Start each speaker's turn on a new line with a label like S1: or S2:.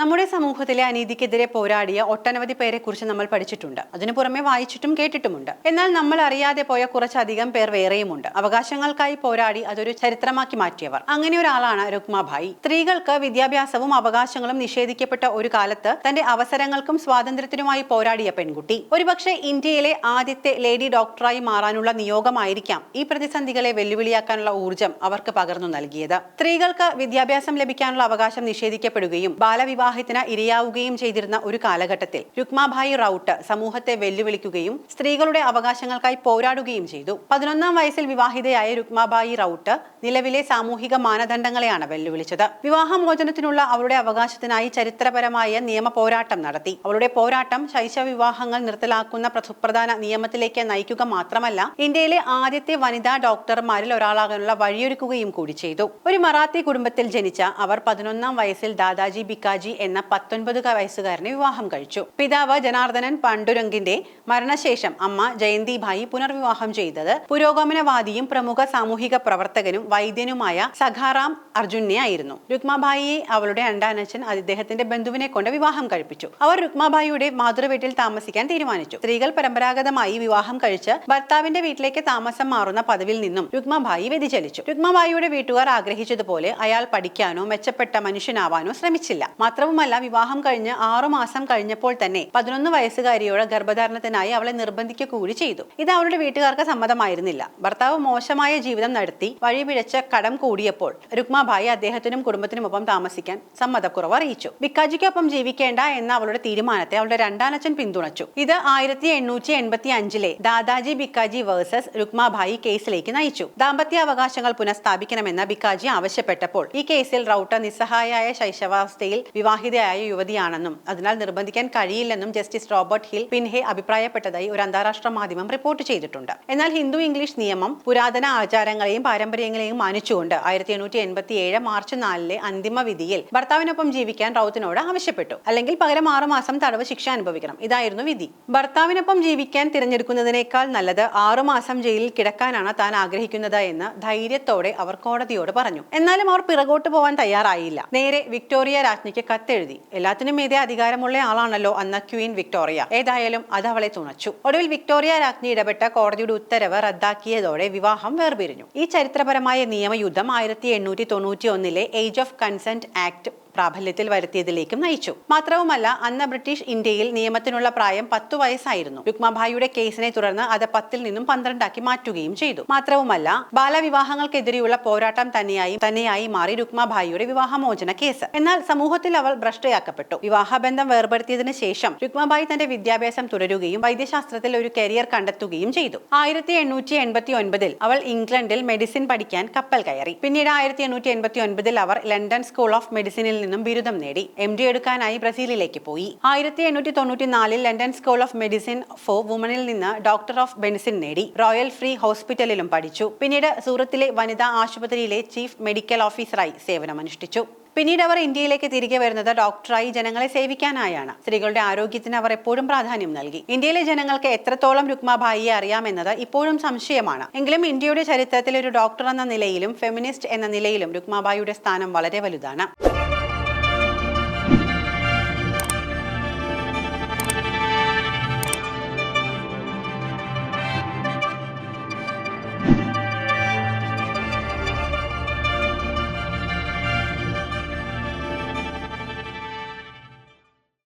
S1: നമ്മുടെ സമൂഹത്തിലെ അനീതിക്കെതിരെ പോരാടിയ ഒട്ടനവധി പേരെക്കുറിച്ച് നമ്മൾ പഠിച്ചിട്ടുണ്ട്. അതിനു പുറമെ വായിച്ചിട്ടും കേട്ടിട്ടുമുണ്ട്. എന്നാൽ നമ്മൾ അറിയാതെ പോയ കുറച്ചധികം പേർ വേറെയുമുണ്ട്. അവകാശങ്ങൾക്കായി പോരാടി അതൊരു ചരിത്രമാക്കി മാറ്റിയവർ. അങ്ങനെ ഒരാളാണ് രുക്മാഭായി. സ്ത്രീകൾക്ക് വിദ്യാഭ്യാസവും അവകാശങ്ങളും നിഷേധിക്കപ്പെട്ട ഒരു കാലത്ത് തന്റെ അവസരങ്ങൾക്കും സ്വാതന്ത്ര്യത്തിനുമായി പോരാടിയ പെൺകുട്ടി. ഒരുപക്ഷെ ഇന്ത്യയിലെ ആദ്യത്തെ ലേഡി ഡോക്ടറായി മാറാനുള്ള നിയോഗമായിരിക്കാം ഈ പ്രതിസന്ധികളെ വെല്ലുവിളിയാക്കാനുള്ള ഊർജം അവർക്ക് പകർന്നു നൽകിയത്. സ്ത്രീകൾക്ക് വിദ്യാഭ്യാസം ലഭിക്കാനുള്ള അവകാശം നിഷേധിക്കപ്പെടുകയും ബാലവിവാഹത്തിന് ഇരയാവുകയും ചെയ്തിരുന്ന ഒരു കാലഘട്ടത്തിൽ രുക്മാഭായി റൌട്ട് സമൂഹത്തെ വെല്ലുവിളിക്കുകയും സ്ത്രീകളുടെ അവകാശങ്ങൾക്കായി പോരാടുകയും ചെയ്തു. 11ാം വയസ്സിൽ വിവാഹിതയായ രുക്മാഭായി റൌട്ട് നിലവിലെ സാമൂഹിക മാനദണ്ഡങ്ങളെയാണ് വെല്ലുവിളിച്ചത്. വിവാഹമോചനത്തിനുള്ള അവളുടെ അവകാശത്തിനായി ചരിത്രപരമായ നിയമ പോരാട്ടം നടത്തി. അവളുടെ പോരാട്ടം ശൈശവ വിവാഹങ്ങൾ നിർത്തലാക്കുന്ന സുപ്രധാന നിയമത്തിലേക്ക് നയിക്കുക മാത്രമല്ല, ഇന്ത്യയിലെ ആദ്യത്തെ വനിതാ ഡോക്ടർമാരിൽ ഒരാളാകാനുള്ള വഴിയൊരുക്കുകയും കൂടി ചെയ്തു. ഒരു മറാത്തി കുടുംബത്തിൽ ജനിച്ച അവർ 11ാം വയസ്സിൽ ദാദാജി ബിക്കാജി എന്ന 19 വയസ്സുകാരനെ വിവാഹം കഴിച്ചു. പിതാവ് ജനാർദ്ദനൻ പാണ്ഡുരംഗിന്റെ മരണശേഷം അമ്മ ജയന്തിഭായി പുനർവിവാഹം ചെയ്തത് പുരോഗമനവാദിയും പ്രമുഖ സാമൂഹിക പ്രവർത്തകനും വൈദ്യനുമായ സഖാറാം അർജുനെ ആയിരുന്നു. രുക്മാഭായിയെ അവളുടെ രണ്ടാനച്ഛൻ അദ്ദേഹത്തിന്റെ ബന്ധുവിനെ കൊണ്ട് വിവാഹം കഴിപ്പിച്ചു. അവർ രുക്മാഭായിയുടെ മാതൃവീട്ടിൽ താമസിക്കാൻ തീരുമാനിച്ചു. സ്ത്രീകൾ പരമ്പരാഗതമായി വിവാഹം കഴിച്ച് ഭർത്താവിന്റെ വീട്ടിലേക്ക് താമസം മാറുന്ന പതിവിൽ നിന്നും രുക്മാഭായി വ്യതിചലിച്ചു. രുക്മാഭായിയുടെ വീട്ടുകാർ ആഗ്രഹിച്ചതുപോലെ അയാൾ പഠിക്കാനോ മെച്ചപ്പെട്ട മനുഷ്യനാവാനോ ശ്രമിച്ചില്ല. മാത്രവുമല്ല, വിവാഹം കഴിഞ്ഞ് 6 മാസം കഴിഞ്ഞപ്പോൾ തന്നെ 11 വയസ്സുകാരിയോട് ഗർഭധാരണത്തിനായി അവളെ നിർബന്ധിക്കുക കൂടി ചെയ്തു. ഇത് അവളുടെ വീട്ടുകാർക്ക് സമ്മതമായിരുന്നില്ല. ഭർത്താവ് മോശമായ ജീവിതം നടത്തി വഴിപിഴച്ച് കടം കൂടിയപ്പോൾ രുക്മാഭായി അദ്ദേഹത്തിനും കുടുംബത്തിനുമൊപ്പം താമസിക്കാൻ സമ്മതക്കുറവ് അറിയിച്ചു. ബിക്കാജിക്കൊപ്പം ജീവിക്കേണ്ട എന്ന അവളുടെ തീരുമാനത്തെ അവളുടെ രണ്ടാനച്ഛൻ പിന്തുണച്ചു. ഇത് 1885 ദാദാജി ബിക്കാജി വേഴ്സസ് രുക്മാഭായി കേസിലേക്ക് നയിച്ചു. ദാമ്പത്യാവകാശങ്ങൾ പുനഃസ്ഥാപിക്കണമെന്ന് ബിക്കാജി ആവശ്യപ്പെട്ടപ്പോൾ ഈ കേസിൽ റൌട്ട് നിസ്സഹായായ ശൈശവാവസ്ഥയിൽ വിവാഹിതയായ യുവതിയാണെന്നും അതിനാൽ നിർബന്ധിക്കാൻ കഴിയില്ലെന്നും ജസ്റ്റിസ് റോബർട്ട് ഹിൽ പിൻഹെ അഭിപ്രായപ്പെട്ടതായി ഒരു അന്താരാഷ്ട്ര മാധ്യമം റിപ്പോർട്ട് ചെയ്തിട്ടുണ്ട്. എന്നാൽ ഹിന്ദു ഇംഗ്ലീഷ് നിയമം പുരാതന ആചാരങ്ങളെയും പാരമ്പര്യങ്ങളെയും മാനിച്ചുകൊണ്ട് 1887 മാർച്ച് 4 അന്തിമ വിധിയിൽ ഭർത്താവിനൊപ്പം ജീവിക്കാൻ റൌത്തിനോട് ആവശ്യപ്പെട്ടു. അല്ലെങ്കിൽ പകരം 6 മാസം തടവ് ശിക്ഷ അനുഭവിക്കണം. ഇതായിരുന്നു വിധി. ഭർത്താവിനൊപ്പം ജീവിക്കാൻ തിരഞ്ഞെടുക്കുന്നതിനേക്കാൾ നല്ലത് 6 മാസം ജയിലിൽ കിടക്കാനാണ് താൻ ആഗ്രഹിക്കുന്നത് എന്ന് ധൈര്യത്തോടെ അവർ കോടതിയോട് പറഞ്ഞു. എന്നാലും അവർ പിറകോട്ട് പോവാൻ തയ്യാറായില്ല. നേരെ വിക്ടോറിയ രാജ്ഞിക്ക് കത്തെഴുതി. എല്ലാത്തിനും മീതെ അധികാരമുള്ള ആളാണല്ലോ അന്ന് ക്വീൻ വിക്ടോറിയ. ഏതായാലും അത് അവളെ തുണച്ചു. ഒടുവിൽ വിക്ടോറിയ രാജ്ഞി ഇടപെട്ട കോടതിയുടെ ഉത്തരവ് റദ്ദാക്കിയതോടെ വിവാഹം വേർപിരിഞ്ഞു. ഈ ചരിത്രപരമായ നിയമയുദ്ധം 1891 ഏജ് ഓഫ് കൺസെന്റ് ആക്ട് പ്രാബല്യത്തിൽ വരുത്തിയതിലേക്കും നയിച്ചു. മാത്രവുമല്ല, അന്ന് ബ്രിട്ടീഷ് ഇന്ത്യയിൽ നിയമത്തിനുള്ള പ്രായം 10 വയസ്സായിരുന്നു. രുക്മാഭായിയുടെ കേസിനെ തുടർന്ന് അത് 10ൽ നിന്നും 12 മാറ്റുകയും ചെയ്തു. മാത്രവുമല്ല, ബാലവിവാഹങ്ങൾക്കെതിരെയുള്ള പോരാട്ടം തന്നെയായി മാറി രുക്മാഭായിയുടെ വിവാഹമോചന കേസ്. എന്നാൽ സമൂഹത്തിൽ അവൾ ഭ്രഷ്ടയാക്കപ്പെട്ടു. വിവാഹബന്ധം വേർപെടുത്തിയതിനു ശേഷം രുക്മാഭായി തന്റെ വിദ്യാഭ്യാസം തുടരുകയും വൈദ്യശാസ്ത്രത്തിൽ ഒരു കരിയർ കണ്ടെത്തുകയും ചെയ്തു. 1889 അവൾ ഇംഗ്ലണ്ടിൽ മെഡിസിൻ പഠിക്കാൻ കപ്പൽ കയറി. പിന്നീട് 1889 അവർ ലണ്ടൻ സ്കൂൾ ഓഫ് മെഡിസിനിൽ നിന്നും ബിരുദം നേടി. MD എടുക്കാനായി ബ്രസീലിലേക്ക് പോയി. 1894 London School of Medicine for വുമണിൽ നിന്ന് ഡോക്ടർ ഓഫ് മെഡിസിൻ നേടി. റോയൽ ഫ്രീ ഹോസ്പിറ്റലിലും പഠിച്ചു. പിന്നീട് സൂറത്തിലെ വനിതാ ആശുപത്രിയിലെ ചീഫ് മെഡിക്കൽ ഓഫീസറായി സേവനമനുഷ്ഠിച്ചു. പിന്നീട് അവർ ഇന്ത്യയിലേക്ക് തിരികെ വരുന്നത് ഡോക്ടറായി ജനങ്ങളെ സേവിക്കാനായാണ്. സ്ത്രീകളുടെ ആരോഗ്യത്തിന് അവർ എപ്പോഴും പ്രാധാന്യം നൽകി. ഇന്ത്യയിലെ ജനങ്ങൾക്ക് എത്രത്തോളം രുക്മാഭായിയെ അറിയാമെന്നത് ഇപ്പോഴും സംശയമാണ്. എങ്കിലും ഇന്ത്യയുടെ ചരിത്രത്തിൽ ഒരു ഡോക്ടർ എന്ന നിലയിലും ഫെമിനിസ്റ്റ് എന്ന നിലയിലും രുക്മാഭായിയുടെ സ്ഥാനം വളരെ വലുതാണ്.